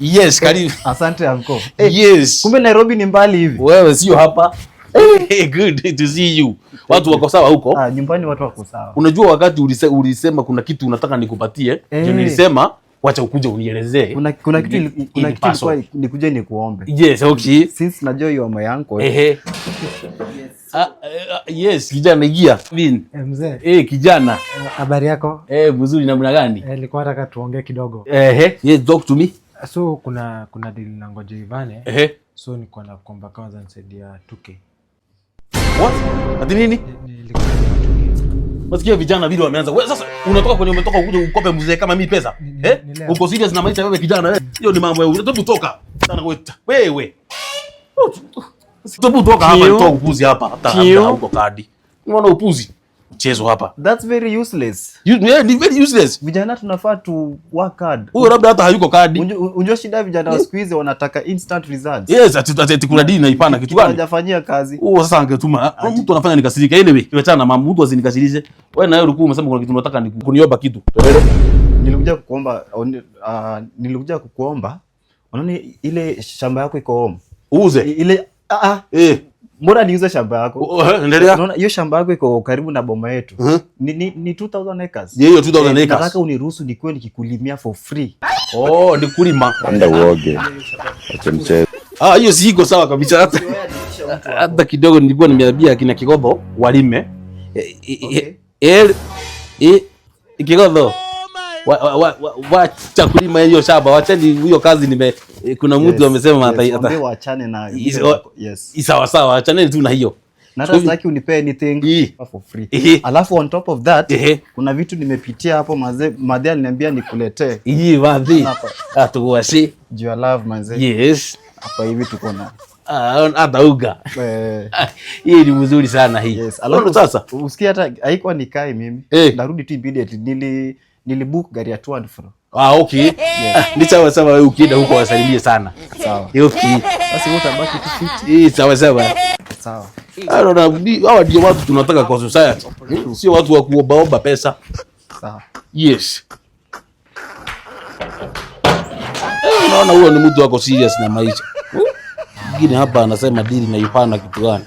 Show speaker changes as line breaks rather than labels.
Yes, karibu.
Asante anko.
Yes.
Kumbe Nairobi ni mbali hivi.
Wewe sio hapa. Good to see you. Watu wako sawa huko?
Nyumbani watu wako sawa.
Unajua wakati ulisema kuna kitu unataka nikupatie, ndio nilisema wacha ukuje unielezee.
Kuna kitu ilikuwa nikuje nikuombe.
Yes, okay.
Since najua you are my uncle.
Yes. Yes, kijana ingia.
Mzee.
Kijana.
Habari yako?
Mzuri namna gani?
Nilikuwa nataka tuongee kidogo.
Yes, talk to me.
So kuna deal na ngoja Ivane. So niko na kuomba kwanza nisaidia 2K.
What? Ati nini? Wasikia vijana vile wameanza. Wewe sasa unatoka kwenye umetoka kuja ukope mzee kama mimi pesa. Uko serious na maisha wewe kijana wewe? Hiyo ni mambo wewe. Unataka kutoka. Sana wewe. Sitobu toka hapa nitoa upuzi hapa. Hata huko kadi. Unaona upuzi? Mchezo hapa.
That's very useless.
Yeah, ni very useless.
Vijana tunafaa tu work hard.
Huyo labda hata hayuko kadi.
Unajua shida vijana wa siku hizi wanataka instant results.
Yes, ati kuna dini naipana kitu gani?
Hajafanyia kazi.
Sasa angetuma mtu anafanya nikasirike. Anyway, tuachana na mambo, mtu asinikasirishe. Wewe na wewe ulikuwa umesema kuna kitu unataka kuniomba kitu.
Nilikuja kukuomba. Unaona ile shamba yako iko home.
Uuze.
Ile mbona niuze shamba yako?
Endelea.
Unaona hiyo shamba yako iko karibu na boma yetu. Ni 2000 acres.
Hiyo 2000 acres.
Nataka uniruhusu nikuwe nikikulimia for free.
Ni kulima.
Anda uoge. Acha mchezo.
Hiyo si iko sawa kabisa. Hata kidogo nilikuwa nimeambia kina Kigodho walime. Kigodho. Wacha kulima hiyo shamba. Wacheni hiyo kazi kuna mtu amesema
waachane nayo. Yes.
Sawa sawa, achane tu na hiyo.
Na hata sitaki unipe anything for free. Alafu on top of that, kuna vitu nimepitia hapo madhe aliniambia nikuletee.
Madhe. Atuwasi.
Your love manze.
Yes.
Hapa hivi tuko na
hata uga. Hii ni mzuri sana hii.
Yes. Alafu sasa usikie hata haikuwa nikae mimi. Narudi tu immediately nilibook gari ya to and fro.
Okay. Yes. Ni sawa sawa, wewe ukienda huko wasalimie sana.
Sawa.
Okay.
Basi utabaki tu fit.
Sawa sawa.
Sawa.
Hawa ndio watu tunataka kwa society. Sio watu wa kuomba pesa.
Sawa.
Yes. Unaona huyo ni mtu wako serious na maisha. Mwingine hapa anasema deal na Ipana kitu gani?